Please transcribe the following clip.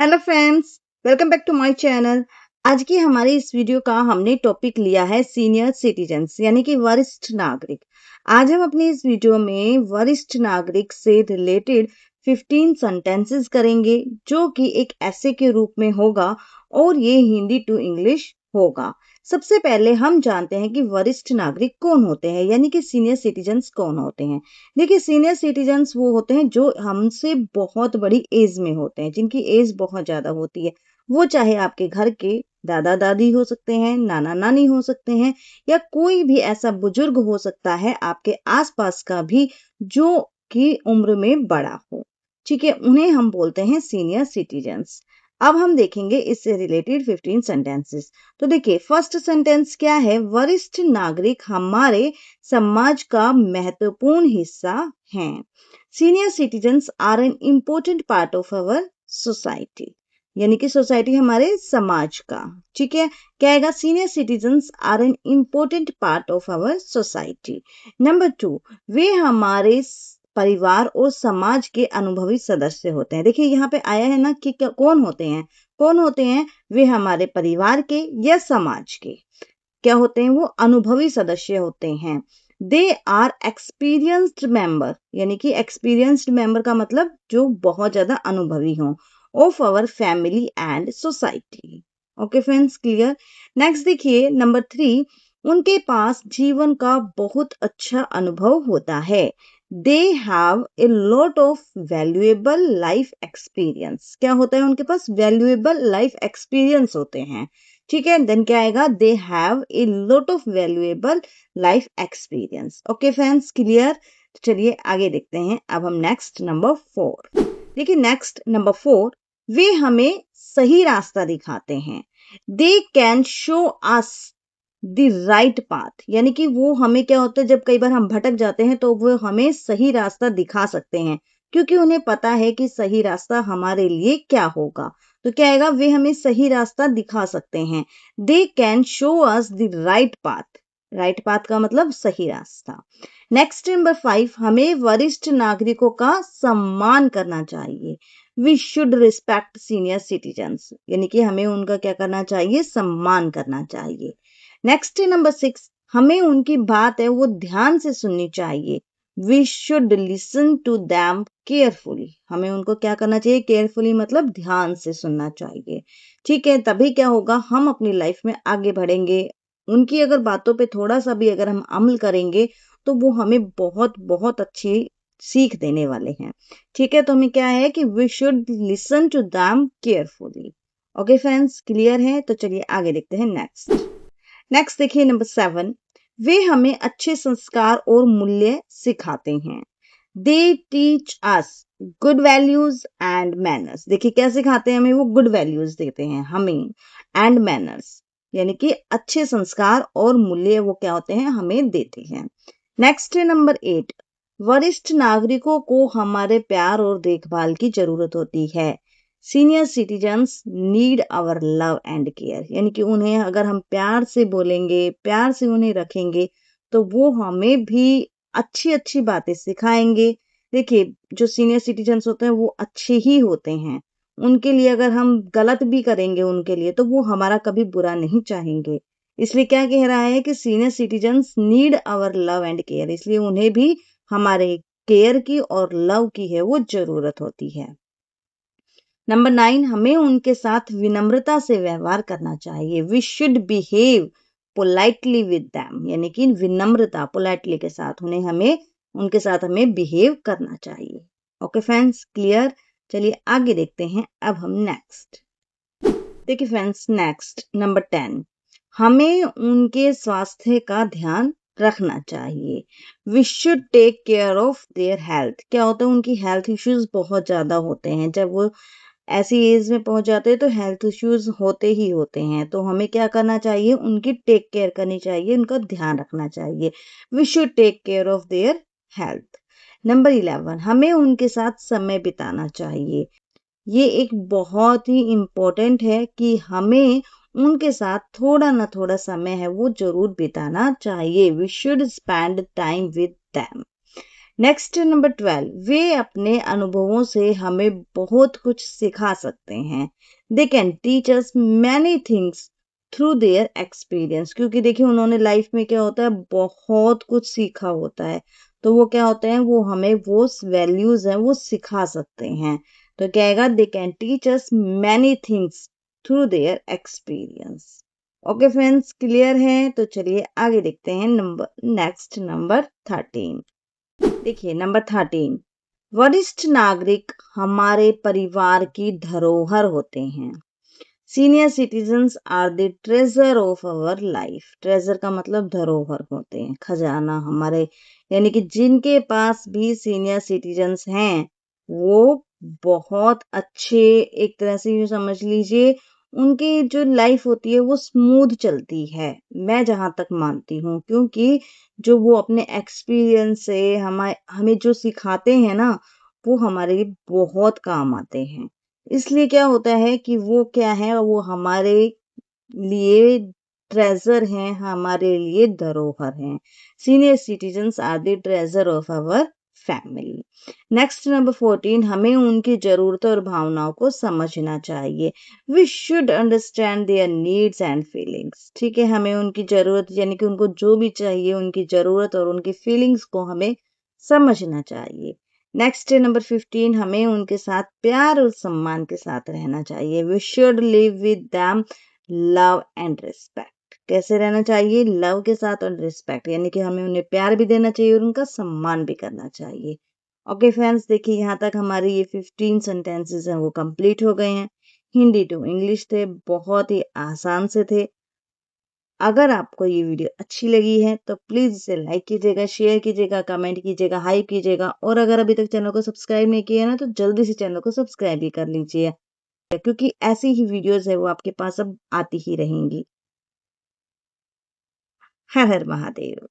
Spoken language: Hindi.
Hello friends, welcome back to my channel. आज की हमारी इस वीडियो का हमने टॉपिक लिया है सीनियर सिटीजन्स यानी कि वरिष्ठ नागरिक। आज हम अपनी इस वीडियो में वरिष्ठ नागरिक से रिलेटेड 15 सेंटेंसेस करेंगे जो कि एक ऐसे के रूप में होगा और ये हिंदी टू इंग्लिश होगा। सबसे पहले हम जानते हैं कि वरिष्ठ नागरिक कौन होते हैं यानी कि सीनियर सिटीजन्स कौन होते हैं। देखिए, सीनियर सिटीजन्स वो होते हैं जो हमसे बहुत बड़ी एज में होते हैं, जिनकी एज बहुत ज्यादा होती है। वो चाहे आपके घर के दादा दादी हो सकते हैं, नाना नानी हो सकते हैं, या कोई भी ऐसा बुजुर्ग हो सकता है आपके आसपास का भी जो कि उम्र में बड़ा हो। ठीक है, उन्हें हम बोलते हैं सीनियर सिटीजन्स। अब हम देखेंगे इससे रिलेटेड 15 सेंटेंसेस। तो देखिए, फर्स्ट सेंटेंस क्या है? वरिष्ठ नागरिक हमारे समाज का महत्वपूर्ण हिस्सा हैं। Senior citizens are an important part of our society, यानी कि सोसाइटी हमारे समाज का। ठीक है, क्या आएगा? Senior citizens are an important part of our society. Number 2, वे हमारे परिवार और समाज के अनुभवी सदस्य होते हैं। देखिए, यहाँ पे आया है ना कि कौन होते हैं? कौन होते हैं? वे हमारे परिवार के या समाज के क्या होते हैं? वो अनुभवी सदस्य होते हैं। दे आर एक्सपीरियंस्ड मेंबर, यानी कि एक्सपीरियंस्ड मेंबर का मतलब जो बहुत ज्यादा अनुभवी हो, of our family and society. Okay friends, clear? Next देखिए, नंबर 3, उनके पास जीवन का बहुत अच्छा अनुभव होता है। They have a lot of valuable life experience. क्या होता है उनके पास? वैल्यूएबल लाइफ एक्सपीरियंस होते हैं। ठीक है, देन क्या आएगा? They have a lot of valuable life experience. Okay friends, clear? चलिए आगे देखते हैं। अब हम नेक्स्ट नंबर 4 देखिए। नेक्स्ट नंबर 4, वे हमें सही रास्ता दिखाते हैं। They can show us the right path, यानी कि वो हमें क्या होता है, जब कई बार हम भटक जाते हैं तो वो हमें सही रास्ता दिखा सकते हैं, क्योंकि उन्हें पता है कि सही रास्ता हमारे लिए क्या होगा। तो क्या आएगा? वे हमें सही रास्ता दिखा सकते हैं। They can show us the right path. Right path का मतलब सही रास्ता। नेक्स्ट नंबर 5, हमें वरिष्ठ नागरिकों का सम्मान करना चाहिए। We should respect senior citizens, यानी कि हमें उनका क्या करना चाहिए? सम्मान करना चाहिए। नेक्स्ट नंबर 6, हमें उनकी बात है वो ध्यान से सुननी चाहिए। We should listen to them carefully, हमें उनको क्या करना चाहिए? केयरफुली मतलब ध्यान से सुनना चाहिए। ठीक है, तभी क्या होगा? हम अपनी लाइफ में आगे बढ़ेंगे। उनकी अगर बातों पे थोड़ा सा भी अगर हम अमल करेंगे तो वो हमें बहुत बहुत अच्छी सीख देने वाले हैं। ठीक है, तो हमें क्या है कि we should listen to them carefully. Okay friends, clear है? तो चलिए आगे देखते हैं। नेक्स्ट देखिए, नंबर 7, वे हमें अच्छे संस्कार और मूल्य सिखाते हैं। They teach us good values and manners. देखिए, क्या सिखाते हैं हमें? वो गुड वैल्यूज देते हैं हमें, एंड मैनर्स यानी कि अच्छे संस्कार और मूल्य वो क्या होते हैं? हमें देते हैं। नेक्स्ट है नंबर 8, वरिष्ठ नागरिकों को हमारे प्यार और देखभाल की जरूरत होती है। Senior citizens need our love and care, यानी कि उन्हें अगर हम प्यार से बोलेंगे, प्यार से उन्हें रखेंगे, तो वो हमें भी अच्छी अच्छी बातें सिखाएंगे। देखिए, जो सीनियर सिटीजन्स होते हैं वो अच्छे ही होते हैं। उनके लिए अगर हम गलत भी करेंगे उनके लिए, तो वो हमारा कभी बुरा नहीं चाहेंगे। इसलिए क्या कह रहा है कि senior citizens need our love and care, इसलिए उन्हें भी हमारे केयर की और लव की है वो जरूरत होती है। नंबर 9, हमें उनके साथ विनम्रता से व्यवहार करना चाहिए। We should behave politely with them, यानी कि विनम्रता, पोलाइटली के साथ उनके साथ हमें बिहेव करना चाहिए। Okay friends, clear? चलिए आगे देखते हैं। अब हम नेक्स्ट देखिए फ्रेंड्स, नेक्स्ट नंबर 10, हमें उनके स्वास्थ्य का ध्यान रखना चाहिए। We should take care of their health. क्या होता है? उनकी हेल्थ इश्यूज बहुत ज्यादा होते हैं। जब वो ऐसी एज में पहुंच जाते हैं तो हेल्थ इश्यूज होते ही होते हैं, तो हमें क्या करना चाहिए? उनकी टेक केयर करनी चाहिए, उनका ध्यान रखना चाहिए। We should take care of their health. Number 11, हमें उनके साथ समय बिताना चाहिए। ये एक बहुत ही इम्पोर्टेंट है कि हमें उनके साथ थोड़ा ना थोड़ा समय है वो जरूर बिताना चाहिए। We should spend time with them. Next number 12, वे अपने अनुभवों से हमें बहुत कुछ सिखा सकते हैं। They can teach us many things through their experience, क्योंकि देखिए उन्होंने लाइफ में क्या होता है बहुत कुछ सीखा होता है, तो वो क्या होते हैं वो हमें वो वैल्यूज हैं वो सिखा सकते हैं। तो क्या आएगा, दे can teach us many things through their experience. Okay friends, clear है? तो चलिए आगे देखते हैं नेक्स्ट नंबर 13। देखिए नंबर 13, वरिष्ठ नागरिक हमारे परिवार की धरोहर होते हैं। Senior citizens are the treasure of our life. Treasure का मतलब धरोहर होते हैं, खजाना हमारे, यानी कि जिनके पास भी सीनियर सिटीजन्स हैं वो बहुत अच्छे, एक तरह से यूँ समझ लीजिए उनकी जो लाइफ होती है वो स्मूथ चलती है, मैं जहाँ तक मानती हूँ, क्योंकि जो वो अपने एक्सपीरियंस से हमें जो सिखाते हैं ना वो हमारे लिए बहुत काम आते हैं। इसलिए क्या होता है कि वो क्या है वो हमारे लिए ट्रेजर हैं, हमारे लिए धरोहर हैं। Senior citizens are the treasure of our family. Next number 14, हमें उनकी जरूरतों और भावनाओं को समझना चाहिए। We should understand their needs and feelings. ठीक है, हमें उनकी जरूरत यानी कि उनको जो भी चाहिए उनकी जरूरत और उनकी फीलिंग्स को हमें समझना चाहिए। नेक्स्ट नंबर 15, हमें उनके साथ प्यार और सम्मान के साथ रहना चाहिए। We should live with them love and respect. कैसे रहना चाहिए? लव के साथ और रिस्पेक्ट, यानी कि हमें उन्हें प्यार भी देना चाहिए और उनका सम्मान भी करना चाहिए। ओके फ्रेंड्स, देखिए यहाँ तक हमारे ये 15 सेंटेंसेस हैं वो कंप्लीट हो गए हैं। हिंदी टू इंग्लिश थे, बहुत ही आसान से थे। अगर आपको ये वीडियो अच्छी लगी है तो प्लीज इसे लाइक कीजिएगा, शेयर कीजिएगा, कमेंट कीजिएगा, हाइप कीजिएगा, और अगर अभी तक चैनल को सब्सक्राइब नहीं किया है ना तो जल्दी से चैनल को सब्सक्राइब भी कर लीजिए, क्योंकि ऐसी ही वीडियोस है वो आपके पास अब आती ही रहेंगी। हर हर महादेव।